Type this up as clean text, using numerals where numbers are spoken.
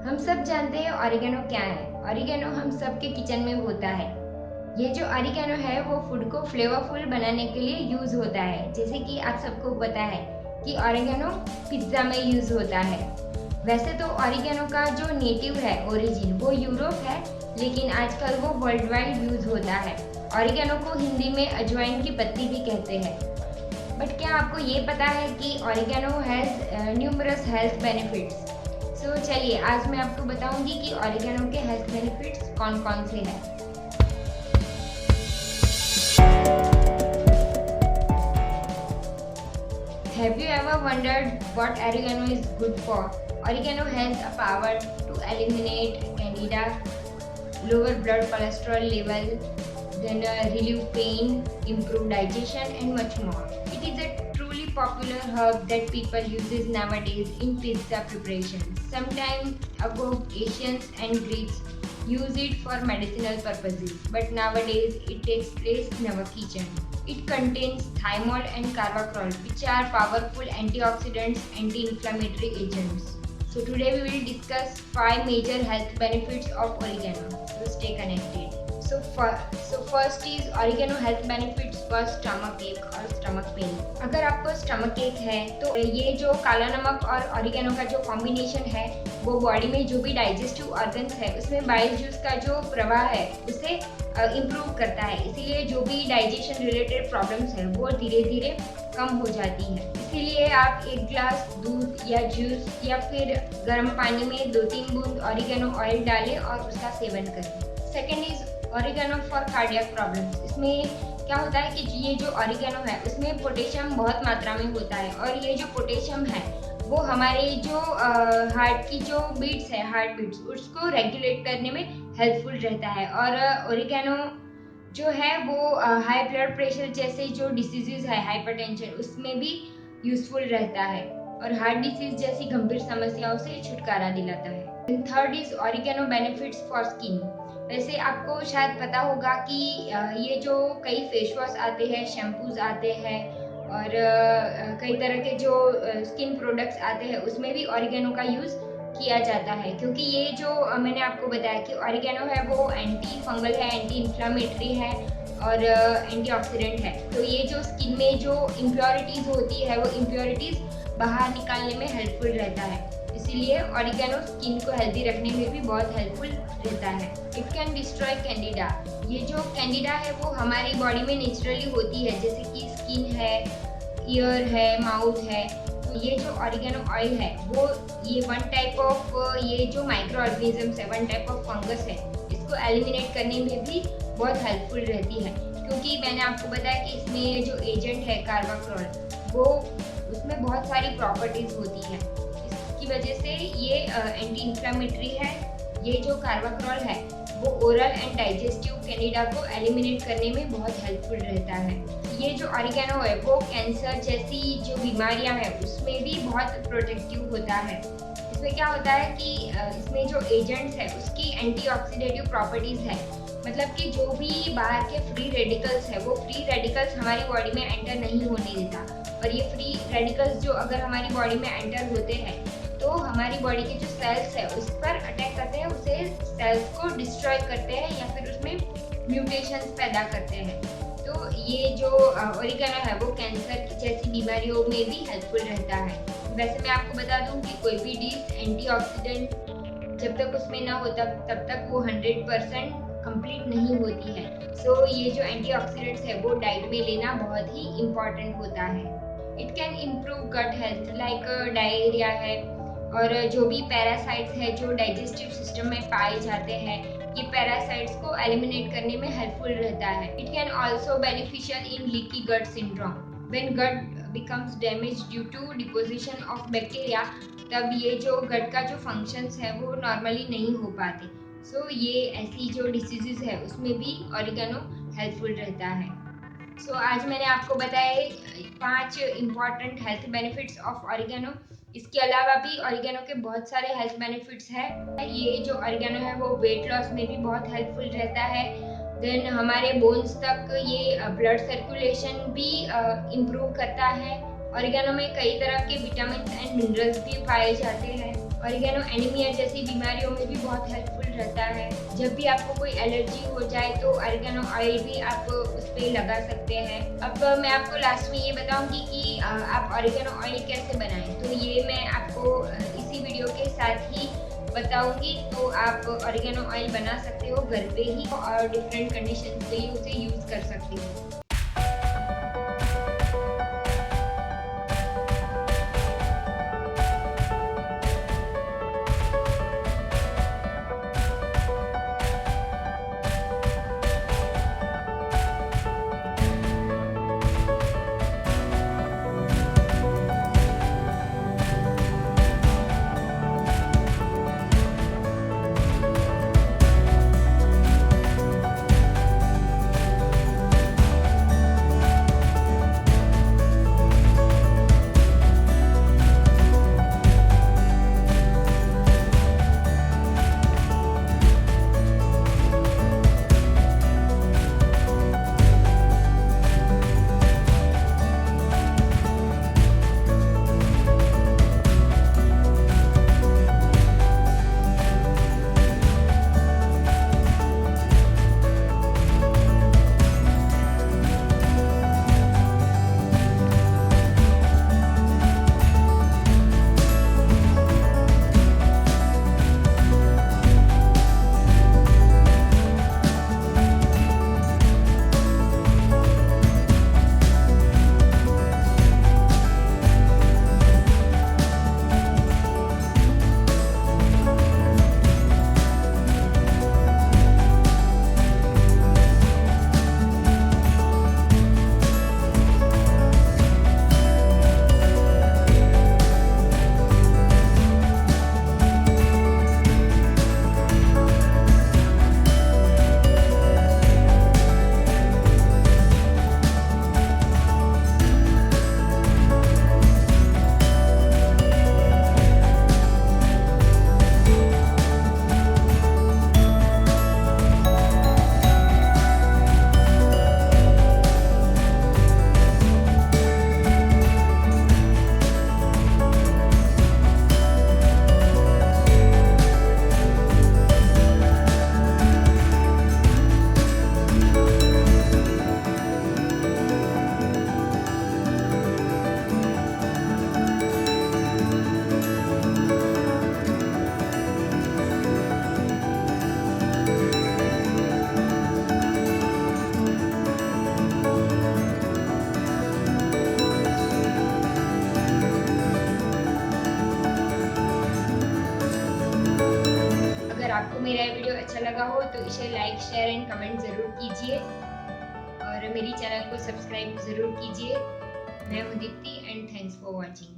हम सब जानते हैं ऑरिगेनो क्या है। ऑरिगेनो हम सब के किचन में होता है। ये जो ऑरिगेनो है वो फूड को फ्लेवरफुल बनाने के लिए यूज होता है। जैसे कि आप सबको पता है कि ऑरिगेनो पिज्ज़ा में यूज होता है। वैसे तो ऑरिगेनो का जो नेटिव है ओरिजिन वो यूरोप है, लेकिन आजकल वो वर्ल्ड वाइड यूज होता है। ऑरिगेनो को हिंदी में अजवाइन की पत्ती भी कहते हैं। बट क्या आपको ये पता है कि oregano has numerous health benefits. So चलिए आज मैं आपको बताऊंगी कि ऑरिगेनो के हेल्थ बेनिफिट्स कौन कौन से हैं। Have you ever wondered what oregano is good for? Oregano has a power to eliminate candida, lower blood cholesterol level, then relieve pain, improve digestion, and much more. It is a truly popular herb that people uses nowadays in pizza preparations. Sometimes ago Asians and Greeks use it for medicinal purposes, but nowadays it takes place in our kitchen. It contains thymol and carvacrol, which are powerful antioxidants, anti-inflammatory agents. So today we will discuss 5 major health benefits of oregano. So stay connected. So first is oregano health benefits for stomach ache और stomach pain. अगर आपको stomach ache है तो ये जो काला नमक और oregano का जो कॉम्बिनेशन है वो बॉडी में जो भी डाइजेस्टिव ऑर्गन्स है उसमें बाइल जूस का जो प्रवाह है उसे इम्प्रूव करता है। इसीलिए जो भी डाइजेशन रिलेटेड प्रॉब्लम्स है वो धीरे धीरे कम हो जाती है। इसीलिए आप एक ग्लास दूध या जूस या फिर गर्म पानी में 2-3 बूंद ऑरिगेनो ऑयल डालें और उसका सेवन करें। Second is oregano for cardiac problems. इसमें क्या होता है कि ये जो ऑरिगेनो है उसमें पोटेशियम बहुत मात्रा में होता है और ये जो पोटेशियम है वो हमारे जो हार्ट की जो बीट्स है हार्ट बीट्स उसको रेगुलेट करने में हेल्पफुल रहता है। और ओरिगेनो जो है वो हाई ब्लड प्रेशर जैसे जो डिसीजेज है हाइपरटेंशन उसमें भी यूजफुल रहता है और हार्ट डिसीज जैसी गंभीर समस्याओं से छुटकारा दिलाता है। Third is oregano benefits for skin. वैसे आपको शायद पता होगा कि ये जो कई फेस वॉश आते हैं, शैम्पूज आते हैं और कई तरह के जो स्किन प्रोडक्ट्स आते हैं उसमें भी ऑरिगेनो का यूज़ किया जाता है, क्योंकि ये जो मैंने आपको बताया कि ऑरिगेनो है वो एंटी फंगल है, एंटी इन्फ्लामेटरी है और एंटीऑक्सीडेंट है। तो ये जो स्किन में जो इम्प्योरिटीज़ होती है वो इम्प्योरिटीज़ बाहर निकालने में हेल्पफुल रहता है। इसीलिए ऑरिगेनो स्किन को हेल्दी रखने में भी बहुत हेल्पफुल रहता है। It can destroy Candida. ये जो कैंडिडा है वो हमारी बॉडी में नेचुरली होती है, जैसे कि स्किन है, ईयर है, माउथ है। तो ये जो ऑरिगेनो ऑयल है वो ये वन टाइप ऑफ ये जो माइक्रो ऑर्गेनिजम्स है, वन टाइप ऑफ फंगस है, इसको एलिमिनेट करने में भी बहुत हेल्पफुल रहती है। क्योंकि मैंने आपको बताया कि इसमें जो एजेंट है कार्बाक्रोल वो उसमें बहुत सारी प्रॉपर्टीज होती है, इसकी वजह से ये एंटी इन्फ्लामेटरी है। ये जो कार्बाक्रोल है वो ओरल एंड डाइजेस्टिव कैंडिडा को एलिमिनेट करने में बहुत हेल्पफुल रहता है। ये जो ऑरिगेनो है वो कैंसर जैसी जो बीमारियां हैं उसमें भी बहुत प्रोटेक्टिव होता है। इसमें क्या होता है कि इसमें जो एजेंट्स है उसकी एंटीऑक्सीडेटिव प्रॉपर्टीज है, मतलब कि जो भी बाहर के फ्री रेडिकल्स है वो फ्री रेडिकल्स हमारी बॉडी में एंटर नहीं होने देता। और ये फ्री रेडिकल्स जो अगर हमारी बॉडी में एंटर होते हैं तो हमारी बॉडी के जो सेल्स है उस पर अटैक करते हैं, उसे सेल्स को डिस्ट्रॉय करते हैं या फिर उसमें म्यूटेशंस पैदा करते हैं। तो ये जो ऑरिगेनो है वो कैंसर जैसी बीमारियों में भी हेल्पफुल रहता है। वैसे मैं आपको बता दूं कि कोई भी डिश एंटीऑक्सीडेंट जब तक उसमें ना होता तब तक वो 100% कंप्लीट नहीं होती है। सो ये जो एंटीऑक्सीडेंट्स है वो डाइट में लेना बहुत ही इम्पॉर्टेंट होता है। It can improve gut health like diarrhoea है और जो भी पैरासाइट्स है जो डाइजेस्टिव सिस्टम में पाए जाते हैं, ये पैरासाइट्स को एलिमिनेट करने में हेल्पफुल रहता है। It can also beneficial in leaky gut syndrome. When gut becomes damage due to deposition of bacteria, तब ये जो गट का जो फंक्शंस है वो नॉर्मली नहीं हो पाते। सो ये ऐसी जो डिसीजेज है उसमें भी ऑरिगेनो हेल्पफुल रहता है। सो आज मैंने आपको बताए 5 important health benefits of oregano. इसके अलावा भी ऑरिगेनो के बहुत सारे हेल्थ बेनिफिट्स हैं। ये जो ऑरिगेनो है वो वेट लॉस में भी बहुत हेल्पफुल रहता है। देन हमारे बोन्स तक ये ब्लड सर्कुलेशन भी इम्प्रूव करता है। ऑरिगेनो में कई तरह के विटामिन एंड मिनरल्स भी पाए जाते हैं ऑरिगेनो एनीमिया जैसी बीमारियों में भी बहुत हेल्पफुल रहता है। जब भी आपको कोई एलर्जी हो जाए तो ऑरिगेनो ऑयल भी आप उस पे लगा सकते हैं। अब मैं आपको लास्ट में ये बताऊंगी कि आप ऑरिगेनो ऑयल कैसे बनाएं। तो ये मैं आपको इसी वीडियो के साथ ही बताऊंगी। तो आप ऑरिगेनो ऑयल बना सकते हो घर पे ही और डिफरेंट कंडीशन के लिए उसे यूज़ कर सकते हो। आपको मेरा वीडियो अच्छा लगा हो तो इसे लाइक, शेयर एंड कमेंट ज़रूर कीजिए और मेरी चैनल को सब्सक्राइब ज़रूर कीजिए। मैं हूँ Deepti and thanks for watching.